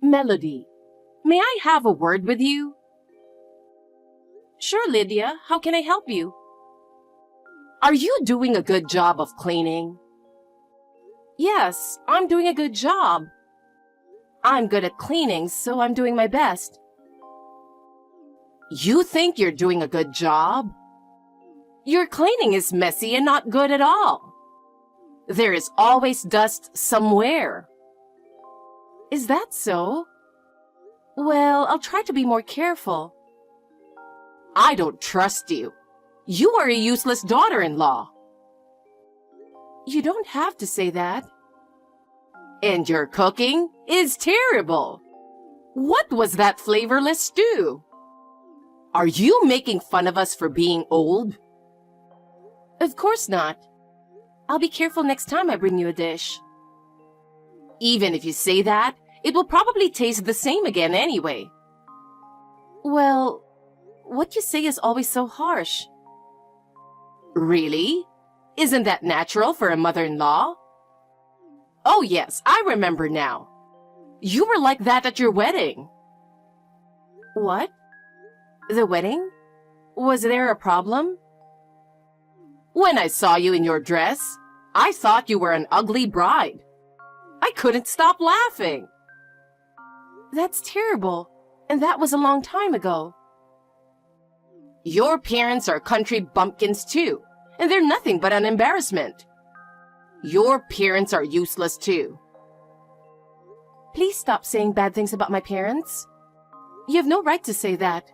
Melody, may I have a word with you? Sure, Lydia. How can I help you? Are you doing a good job of cleaning? Yes, I'm doing a good job. I'm good at cleaning, so I'm doing my best. You think you're doing a good job? Your cleaning is messy and not good at all. There is always dust somewhere. Is that so? Well, I'll try to be more careful. I don't trust you. You are a useless daughter-in-law. You don't have to say that. And your cooking is terrible. What was that flavorless stew? Are you making fun of us for being old? Of course not. I'll be careful next time I bring you a dish. Even if you say that, it will probably taste the same again anyway. Well, what you say is always so harsh. Really? Isn't that natural for a mother-in-law? Oh yes, I remember now. You were like that at your wedding. What? The wedding? Was there a problem? When I saw you in your dress, I thought you were an ugly bride. I couldn't stop laughing. That's terrible, and that was a long time ago. Your parents are country bumpkins too, and they're nothing but an embarrassment. Your parents are useless too. Please stop saying bad things about my parents. You have no right to say that.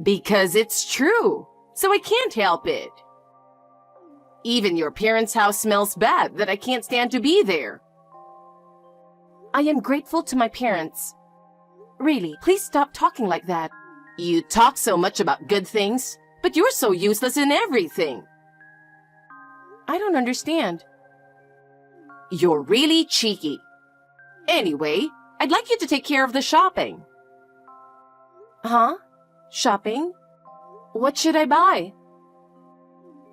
Because it's true, so I can't help it. Even your parents' house smells bad that I can't stand to be there. I am grateful to my parents. Really, please stop talking like that. You talk so much about good things, but you're so useless in everything. I don't understand. You're really cheeky. Anyway, I'd like you to take care of the shopping. Huh? Shopping? What should I buy?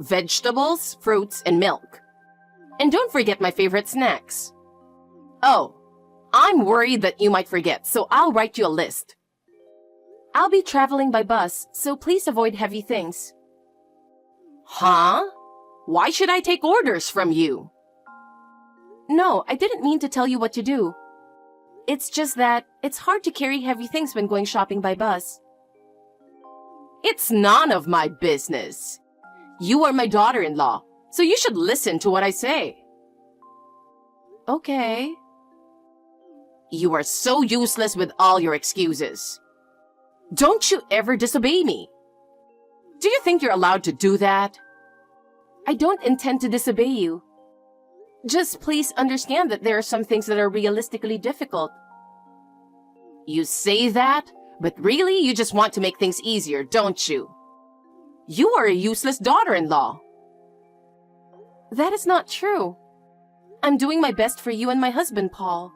Vegetables, fruits, and milk. And don't forget my favorite snacks. Oh, I'm worried that you might forget, so I'll write you a list. I'll be traveling by bus, so please avoid heavy things. Huh? Why should I take orders from you? No, I didn't mean to tell you what to do. It's just that it's hard to carry heavy things when going shopping by bus. It's none of my business. You are my daughter-in-law, so you should listen to what I say. Okay. You are so useless with all your excuses. Don't you ever disobey me. Do you think you're allowed to do that? I don't intend to disobey you. Just please understand that there are some things that are realistically difficult. You say that, but really you just want to make things easier, don't you? You are a useless daughter-in-law. That is not true. I'm doing my best for you and my husband, Paul.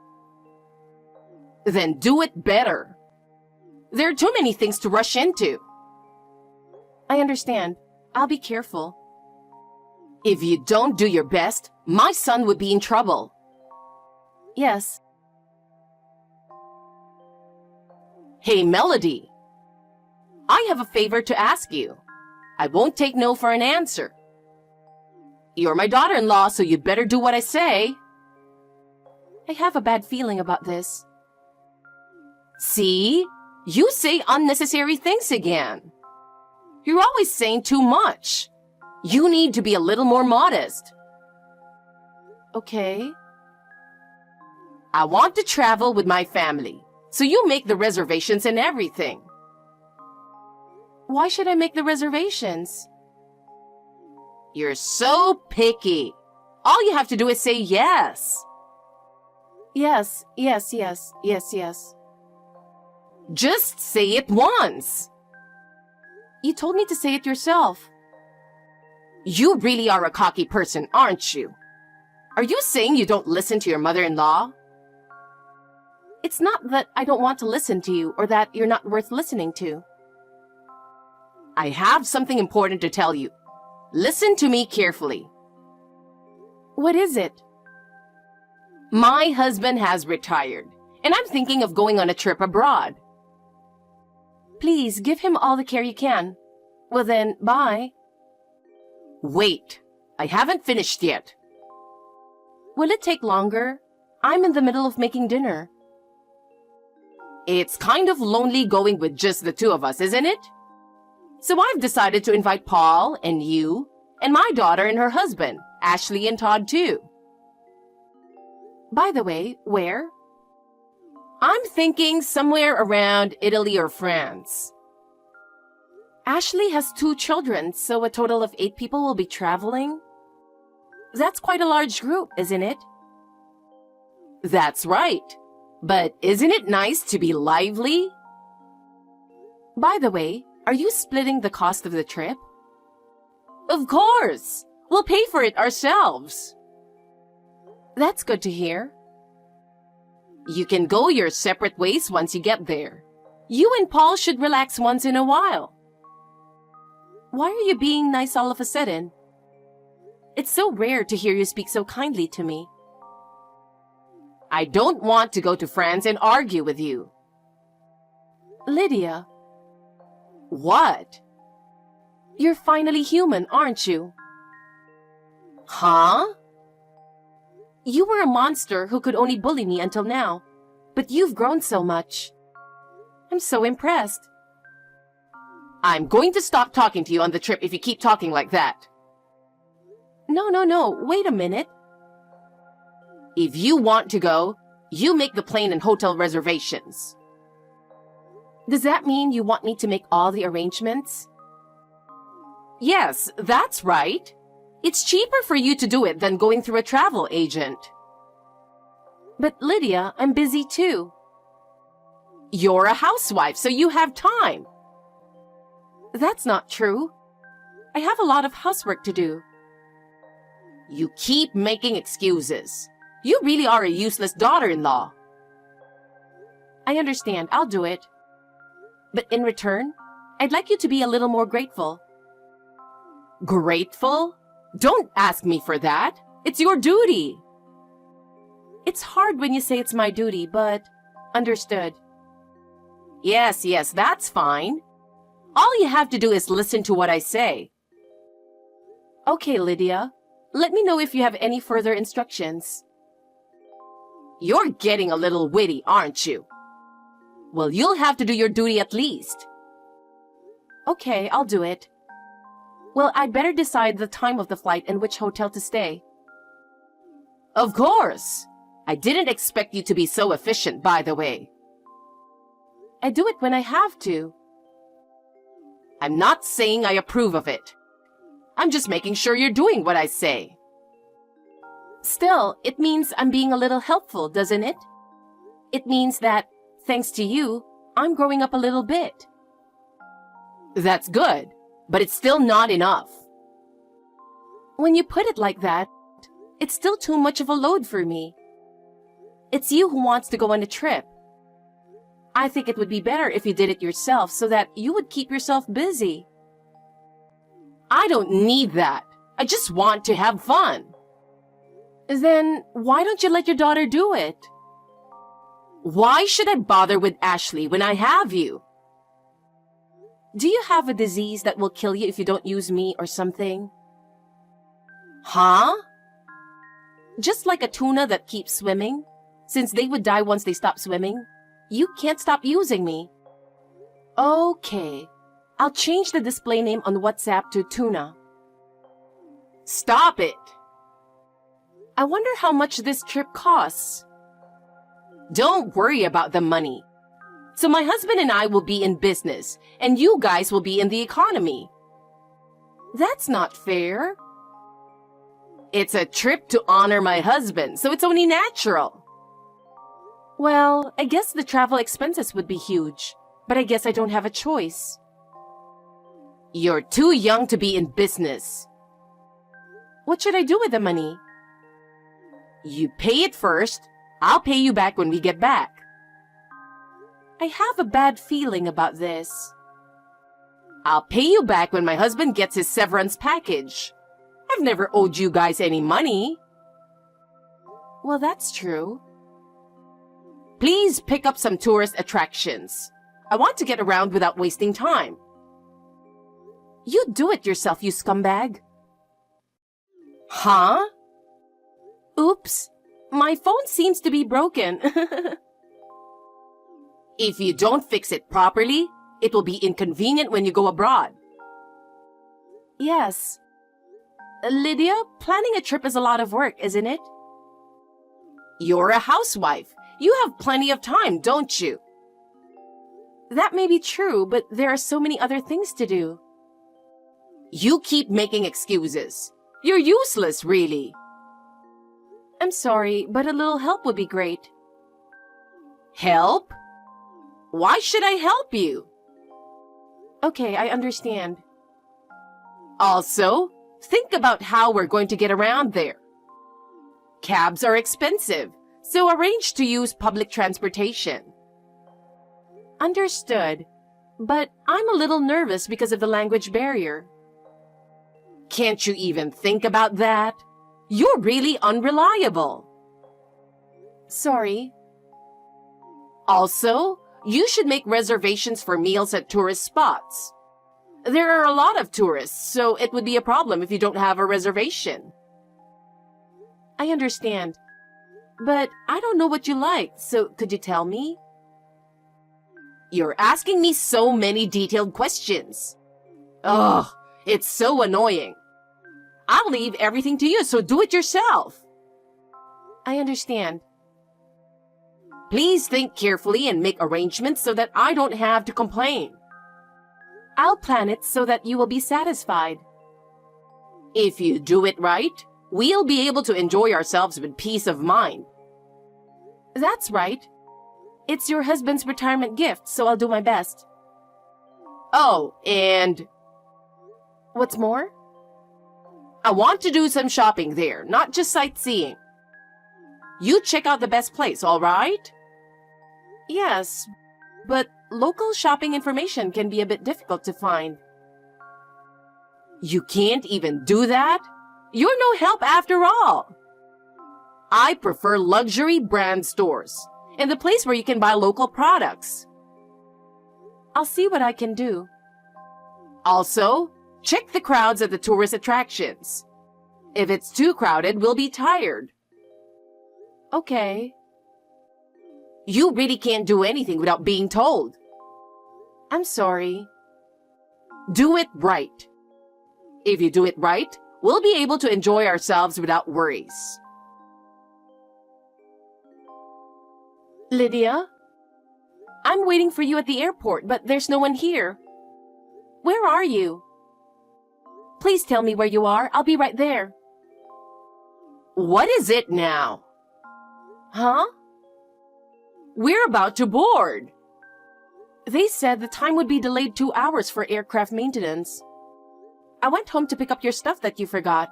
Then do it better. There are too many things to rush into. I understand. I'll be careful. If you don't do your best, my son would be in trouble. Yes. Hey, Melody. I have a favor to ask you. I won't take no for an answer. You're my daughter-in-law, so you'd better do what I say. I have a bad feeling about this. See? You say unnecessary things again. You're always saying too much. You need to be a little more modest. Okay. I want to travel with my family, so you make the reservations and everything. Why should I make the reservations? You're so picky. All you have to do is say yes. Yes. Just say it once. You told me to say it yourself. You really are a cocky person, aren't you? Are you saying you don't listen to your mother-in-law? It's not that I don't want to listen to you or that you're not worth listening to. I have something important to tell you. Listen to me carefully. What is it? My husband has retired, and I'm thinking of going on a trip abroad. Please give him all the care you can. Well then, bye. Wait, I haven't finished yet. Will it take longer? I'm in the middle of making dinner. It's kind of lonely going with just the two of us, isn't it? So I've decided to invite Paul and you and my daughter and her husband, Ashley and Todd too. By the way, where? I'm thinking somewhere around Italy or France. Ashley has 2 children, so a total of 8 people will be traveling. That's quite a large group, isn't it? That's right. But isn't it nice to be lively? By the way, are you splitting the cost of the trip? Of course! We'll pay for it ourselves. That's good to hear. You can go your separate ways once you get there. You and Paul should relax once in a while. Why are you being nice all of a sudden? It's so rare to hear you speak so kindly to me. I don't want to go to France and argue with you. Lydia. What? You're finally human, aren't you? Huh? You were a monster who could only bully me until now, but you've grown so much. I'm so impressed. I'm going to stop talking to you on the trip if you keep talking like that. No, wait a minute. If you want to go, you make the plane and hotel reservations. Does that mean you want me to make all the arrangements? Yes, that's right. It's cheaper for you to do it than going through a travel agent. But Lydia, I'm busy too. You're a housewife, so you have time. That's not true. I have a lot of housework to do. You keep making excuses. You really are a useless daughter-in-law. I understand. I'll do it. But in return, I'd like you to be a little more grateful. Grateful? Don't ask me for that. It's your duty. It's hard when you say it's my duty, but understood. Yes, that's fine. All you have to do is listen to what I say. Okay, Lydia. Let me know if you have any further instructions. You're getting a little witty, aren't you? Well, you'll have to do your duty at least. Okay, I'll do it. Well, I'd better decide the time of the flight and which hotel to stay. Of course. I didn't expect you to be so efficient, by the way. I do it when I have to. I'm not saying I approve of it. I'm just making sure you're doing what I say. Still, it means I'm being a little helpful, doesn't it? It means that, thanks to you, I'm growing up a little bit. That's good, but it's still not enough. When you put it like that, it's still too much of a load for me. It's you who wants to go on a trip. I think it would be better if you did it yourself so that you would keep yourself busy. I don't need that. I just want to have fun. Then why don't you let your daughter do it? Why should I bother with Ashley when I have you? Do you have a disease that will kill you if you don't use me or something? Huh? Just like a tuna that keeps swimming, since they would die once they stop swimming, you can't stop using me. Okay, I'll change the display name on WhatsApp to Tuna. Stop it! I wonder how much this trip costs. Don't worry about the money. So my husband and I will be in business, and you guys will be in the economy. That's not fair. It's a trip to honor my husband, so it's only natural. Well, I guess the travel expenses would be huge, but I guess I don't have a choice. You're too young to be in business. What should I do with the money? You pay it first. I'll pay you back when we get back. I have a bad feeling about this. I'll pay you back when my husband gets his severance package. I've never owed you guys any money. Well, that's true. Please pick up some tourist attractions. I want to get around without wasting time. You do it yourself, you scumbag. Huh? Oops, my phone seems to be broken. If you don't fix it properly, it will be inconvenient when you go abroad. Yes. Lydia, planning a trip is a lot of work, isn't it? You're a housewife. You have plenty of time, don't you? That may be true, but there are so many other things to do. You keep making excuses. You're useless, really. I'm sorry, but a little help would be great. Help? Why should I help you? Okay, I understand. Also, think about how we're going to get around there. Cabs are expensive, so arrange to use public transportation. Understood, but I'm a little nervous because of the language barrier. Can't you even think about that? You're really unreliable. Sorry. Also, you should make reservations for meals at tourist spots. There are a lot of tourists, so it would be a problem if you don't have a reservation. I understand, but I don't know what you like, so could you tell me? You're asking me so many detailed questions. Ugh, it's so annoying. I'll leave everything to you, so do it yourself. I understand. Please think carefully and make arrangements so that I don't have to complain. I'll plan it so that you will be satisfied. If you do it right, we'll be able to enjoy ourselves with peace of mind. That's right. It's your husband's retirement gift, so I'll do my best. Oh, and... What's more? I want to do some shopping there, not just sightseeing. You check out the best place, all right? Yes, but local shopping information can be a bit difficult to find. You can't even do that? You're no help after all. I prefer luxury brand stores and the place where you can buy local products. I'll see what I can do. Also, check the crowds at the tourist attractions. If it's too crowded, we'll be tired. Okay. You really can't do anything without being told. I'm sorry. Do it right. If you do it right, we'll be able to enjoy ourselves without worries. Lydia? I'm waiting for you at the airport, but there's no one here. Where are you? Please tell me where you are. I'll be right there. What is it now? Huh? We're about to board. They said the time would be delayed 2 hours for aircraft maintenance. I went home to pick up your stuff that you forgot.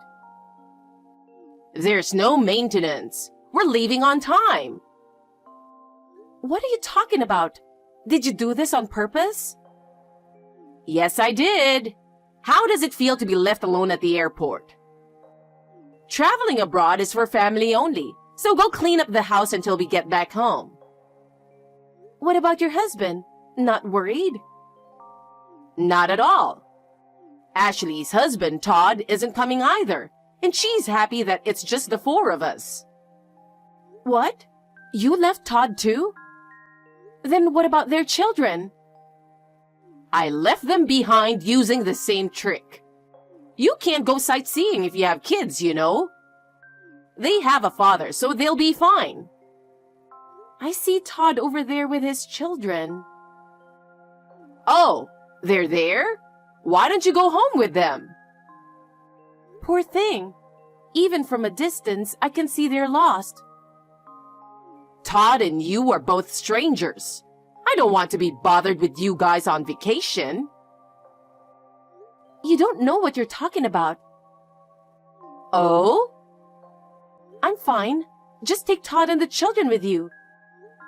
There's no maintenance. We're leaving on time. What are you talking about? Did you do this on purpose? Yes, I did. How does it feel to be left alone at the airport? Traveling abroad is for family only, so go clean up the house until we get back home. What about your husband? Not worried? Not at all. Ashley's husband, Todd, isn't coming either, and she's happy that it's just the four of us. What? You left Todd too? Then what about their children? I left them behind using the same trick. You can't go sightseeing if you have kids, you know. They have a father, so they'll be fine. I see Todd over there with his children. Oh, they're there? Why don't you go home with them? Poor thing. Even from a distance, I can see they're lost. Todd and you are both strangers. I don't want to be bothered with you guys on vacation. You don't know what you're talking about. Oh? I'm fine. Just take Todd and the children with you.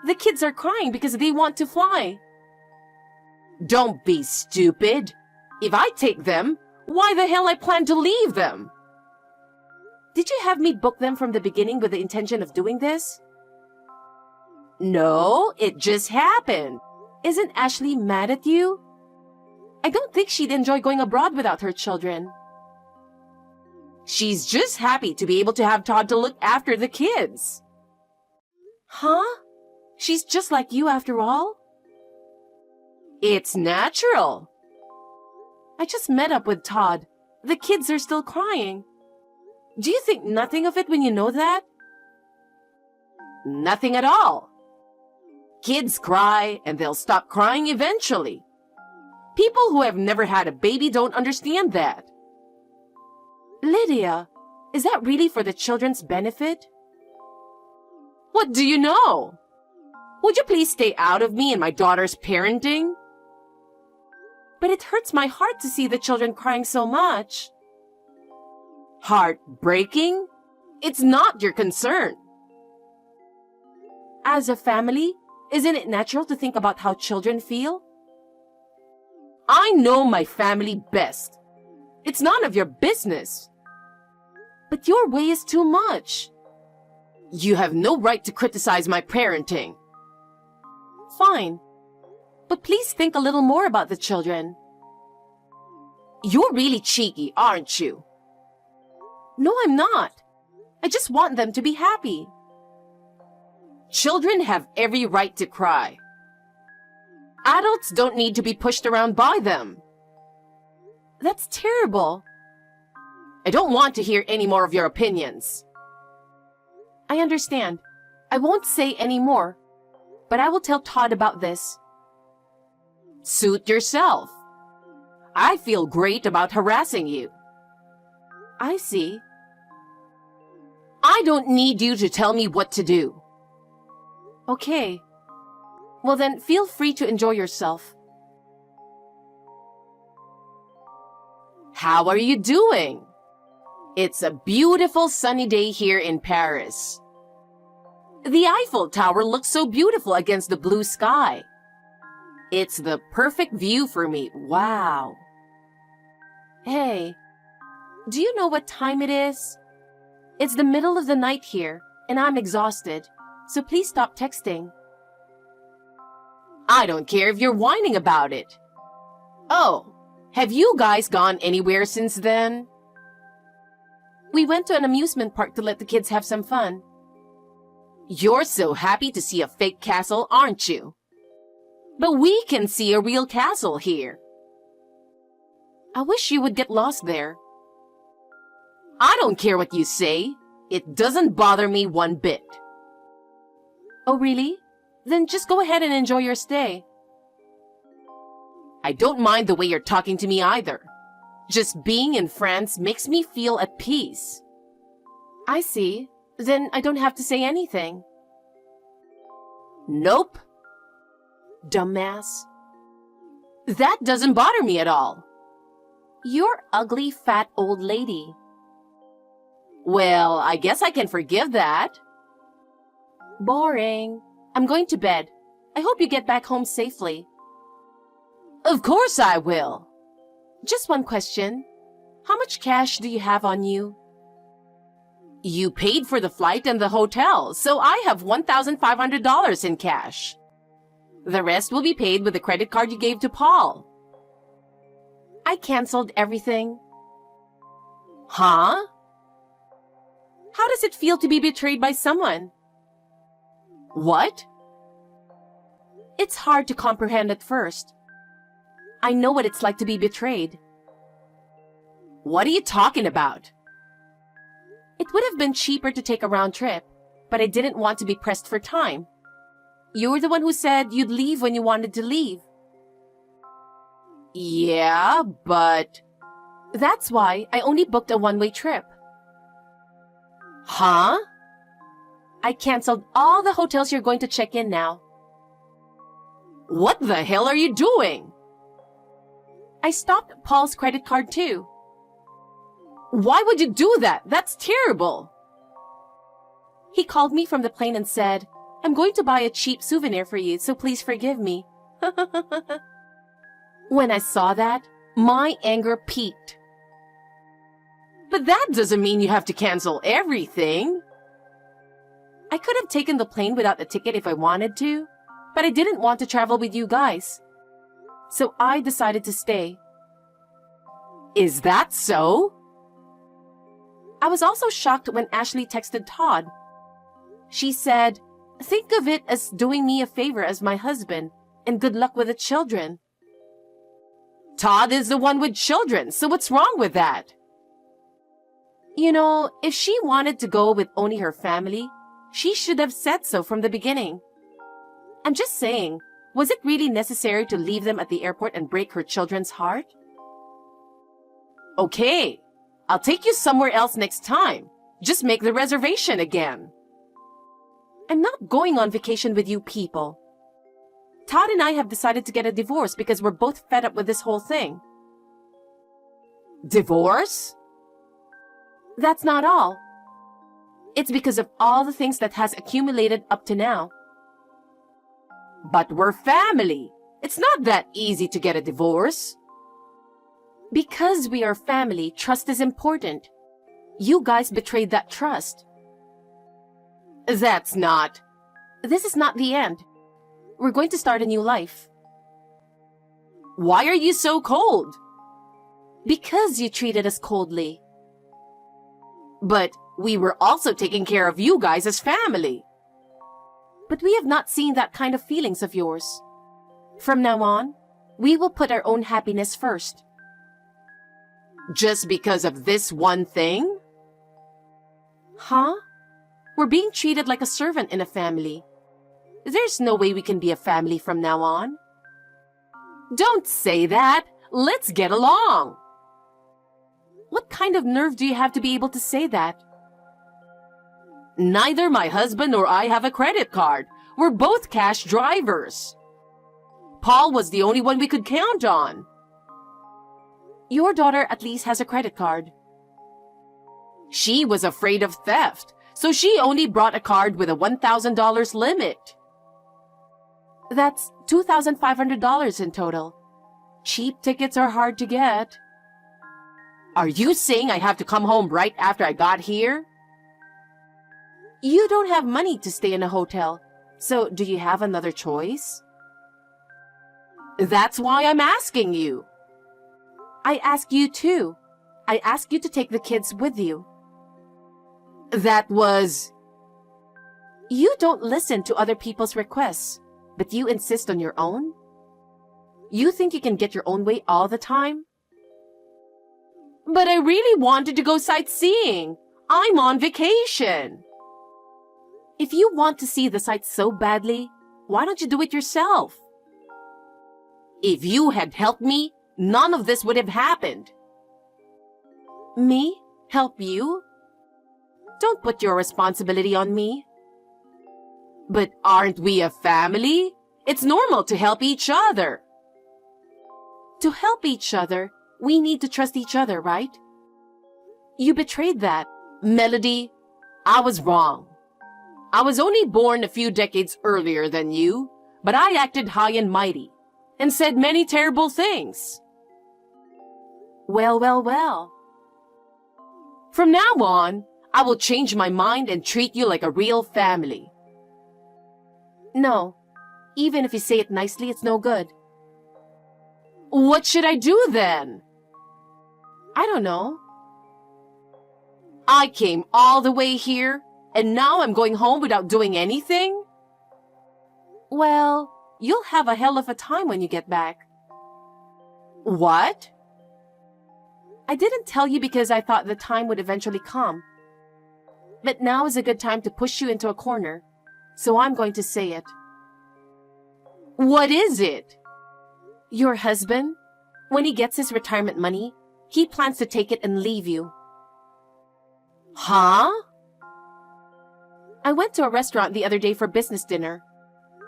The kids are crying because they want to fly. Don't be stupid. If I take them, why the hell I plan to leave them? Did you have me book them from the beginning with the intention of doing this? No, it just happened. Isn't Ashley mad at you? I don't think she'd enjoy going abroad without her children. She's just happy to be able to have Todd to look after the kids. Huh? She's just like you after all? It's natural. I just met up with Todd. The kids are still crying. Do you think nothing of it when you know that? Nothing at all. Kids cry and they'll stop crying eventually. People who have never had a baby don't understand that. Lydia, is that really for the children's benefit? What do you know? Would you please stay out of me and my daughter's parenting? But it hurts my heart to see the children crying so much. Heartbreaking? It's not your concern. As a family, isn't it natural to think about how children feel? I know my family best. It's none of your business. But your way is too much. You have no right to criticize my parenting. Fine. But please think a little more about the children. You're really cheeky, aren't you? No, I'm not. I just want them to be happy. Children have every right to cry. Adults don't need to be pushed around by them. That's terrible. I don't want to hear any more of your opinions. I understand. I won't say any more, but I will tell Todd about this. Suit yourself. I feel great about harassing you. I see. I don't need you to tell me what to do. Okay. Well then, feel free to enjoy yourself. How are you doing? It's a beautiful sunny day here in Paris. The Eiffel Tower looks so beautiful against the blue sky. It's the perfect view for me. Wow. Hey, do you know what time it is? It's the middle of the night here, and I'm exhausted, so please stop texting. I don't care if you're whining about it. Oh, have you guys gone anywhere since then? We went to an amusement park to let the kids have some fun. You're so happy to see a fake castle, aren't you? But we can see a real castle here. I wish you would get lost there. I don't care what you say. It doesn't bother me one bit. Oh, really? Then just go ahead and enjoy your stay. I don't mind the way you're talking to me either. Just being in France makes me feel at peace. I see. Then I don't have to say anything. Nope. Dumbass. That doesn't bother me at all. You're ugly, fat old lady. Well, I guess I can forgive that. Boring. I'm going to bed. I hope you get back home safely. Of course I will. Just one question. How much cash do you have on you? You paid for the flight and the hotel, so I have $1,500 in cash. The rest will be paid with the credit card you gave to Paul. I canceled everything. Huh? How does it feel to be betrayed by someone? What? It's hard to comprehend at first. I know what it's like to be betrayed. What are you talking about? It would have been cheaper to take a round trip, but I didn't want to be pressed for time. You were the one who said you'd leave when you wanted to leave. Yeah, but... That's why I only booked a one-way trip. Huh? I canceled all the hotels you're going to check in now. What the hell are you doing? I stopped Paul's credit card too. Why would you do that? That's terrible. He called me from the plane and said, I'm going to buy a cheap souvenir for you, so please forgive me. When I saw that, my anger peaked. But that doesn't mean you have to cancel everything. I could have taken the plane without a ticket if I wanted to, but I didn't want to travel with you guys. So I decided to stay. Is that so? I was also shocked when Ashley texted Todd. She said, "Think of it as doing me a favor as my husband, and good luck with the children." Todd is the one with children, so what's wrong with that? You know, if she wanted to go with only her family, she should have said so from the beginning. I'm just saying, was it really necessary to leave them at the airport and break her children's heart? Okay, I'll take you somewhere else next time. Just make the reservation again. I'm not going on vacation with you people. Todd and I have decided to get a divorce because we're both fed up with this whole thing. Divorce? That's not all. It's because of all the things that has accumulated up to now. But we're family. It's not that easy to get a divorce. Because we are family, trust is important. You guys betrayed that trust. That's not... This is not the end. We're going to start a new life. Why are you so cold? Because you treated us coldly. But we were also taking care of you guys as family. But we have not seen that kind of feelings of yours. From now on, we will put our own happiness first. Just because of this one thing? Huh? We're being treated like a servant in a family. There's no way we can be a family from now on. Don't say that. Let's get along. What kind of nerve do you have to be able to say that? Neither my husband nor I have a credit card. We're both cash drivers. Paul was the only one we could count on. Your daughter at least has a credit card. She was afraid of theft, so she only brought a card with a $1,000 limit. That's $2,500 in total. Cheap tickets are hard to get. Are you saying I have to come home right after I got here? You don't have money to stay in a hotel, so do you have another choice? That's why I'm asking you. I ask you too. I ask you to take the kids with you. That was... You don't listen to other people's requests, but you insist on your own? You think you can get your own way all the time? But I really wanted to go sightseeing. I'm on vacation. If you want to see the sights so badly, why don't you do it yourself? If you had helped me, none of this would have happened. Me? Help you? Don't put your responsibility on me. But aren't we a family? It's normal to help each other. To help each other, we need to trust each other, right? You betrayed that. Melody, I was wrong. I was only born a few decades earlier than you, but I acted high and mighty and said many terrible things. Well, well, well. From now on, I will change my mind and treat you like a real family. No, even if you say it nicely, it's no good. What should I do then? I don't know. I came all the way here, and now I'm going home without doing anything? Well, you'll have a hell of a time when you get back. What? I didn't tell you because I thought the time would eventually come. But now is a good time to push you into a corner, so I'm going to say it. What is it? Your husband, when he gets his retirement money, he plans to take it and leave you. Huh? I went to a restaurant the other day for business dinner,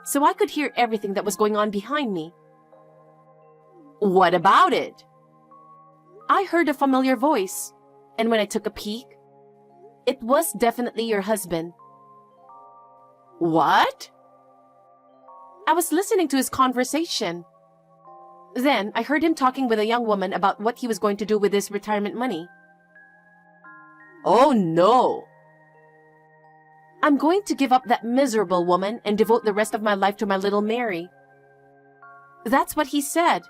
so I could hear everything that was going on behind me. What about it? I heard a familiar voice, and when I took a peek, it was definitely your husband. What? I was listening to his conversation. Then I heard him talking with a young woman about what he was going to do with his retirement money. Oh no! I'm going to give up that miserable woman and devote the rest of my life to my little Mary. That's what he said.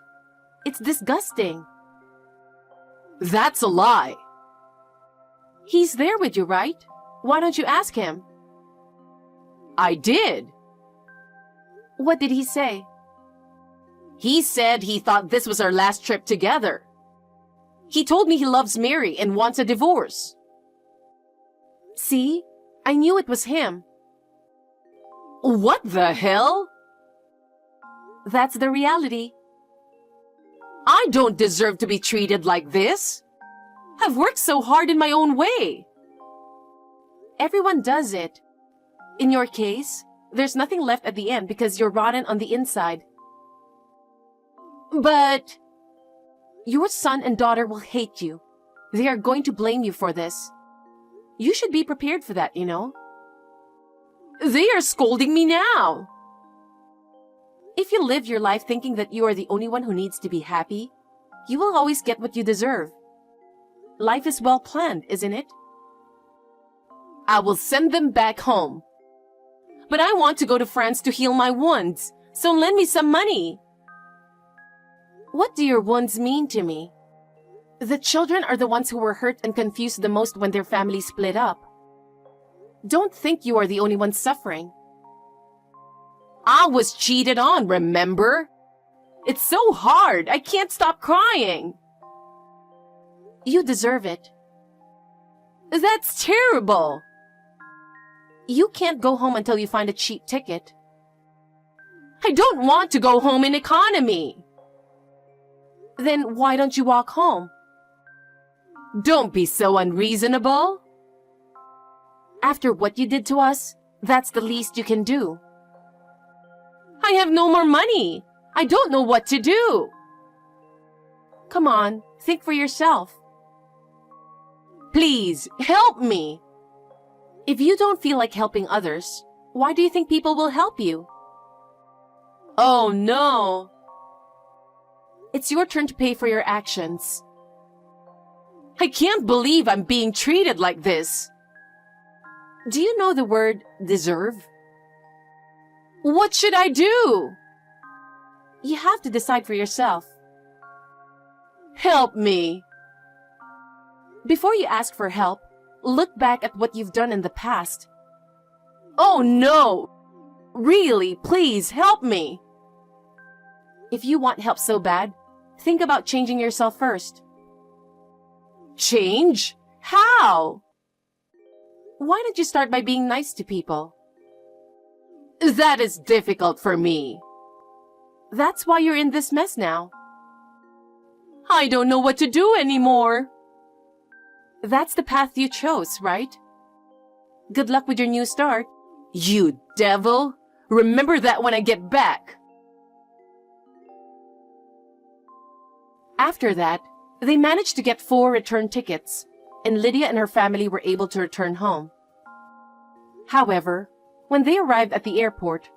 It's disgusting. That's a lie. He's there with you, right? Why don't you ask him? I did. What did he say? He said he thought this was our last trip together. He told me he loves Mary and wants a divorce. See? I knew it was him. What the hell? That's the reality. I don't deserve to be treated like this. I've worked so hard in my own way. Everyone does it. In your case, there's nothing left at the end because you're rotten on the inside. But your son and daughter will hate you. They are going to blame you for this. You should be prepared for that, you know. They are scolding me now. If you live your life thinking that you are the only one who needs to be happy, you will always get what you deserve. Life is well planned, isn't it? I will send them back home. But I want to go to France to heal my wounds, so lend me some money. What do your wounds mean to me? The children are the ones who were hurt and confused the most when their family split up. Don't think you are the only one suffering. I was cheated on, remember? It's so hard, I can't stop crying. You deserve it. That's terrible. You can't go home until you find a cheap ticket. I don't want to go home in economy. Then why don't you walk home? Don't be so unreasonable. After what you did to us, that's the least you can do. I have no more money. I don't know what to do. Come on, think for yourself. Please, help me. If you don't feel like helping others, why do you think people will help you? Oh no. It's your turn to pay for your actions. I can't believe I'm being treated like this. Do you know the word deserve? What should I do? You have to decide for yourself. Help me. Before you ask for help, look back at what you've done in the past. Oh no! Really, please help me. If you want help so bad, think about changing yourself first. Change? How? Why don't you start by being nice to people? That is difficult for me. That's why you're in this mess now. I don't know what to do anymore. That's the path you chose, right? Good luck with your new start. You devil! Remember that when I get back. After that, they managed to get 4 return tickets, and Lydia and her family were able to return home. However, when they arrived at the airport,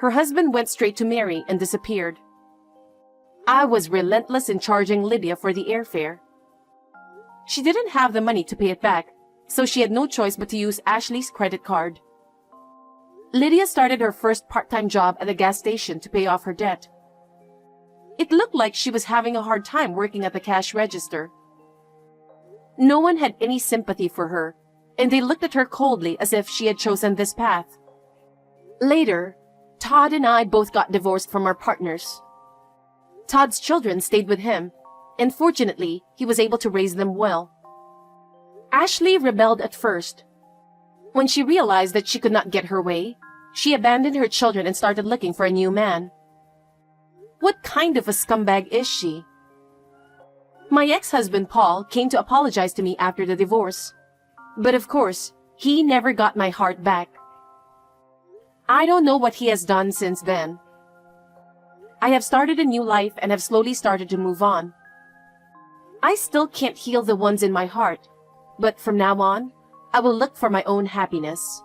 her husband went straight to Mary and disappeared. I was relentless in charging Lydia for the airfare. She didn't have the money to pay it back, so she had no choice but to use Ashley's credit card. Lydia started her first part-time job at a gas station to pay off her debt. It looked like she was having a hard time working at the cash register. No one had any sympathy for her, and they looked at her coldly as if she had chosen this path. Later, Todd and I both got divorced from our partners. Todd's children stayed with him, and fortunately, he was able to raise them well. Ashley rebelled at first. When she realized that she could not get her way, she abandoned her children and started looking for a new man. What kind of a scumbag is she? My ex-husband Paul came to apologize to me after the divorce. But of course, he never got my heart back. I don't know what he has done since then. I have started a new life and have slowly started to move on. I still can't heal the ones in my heart, but from now on, I will look for my own happiness.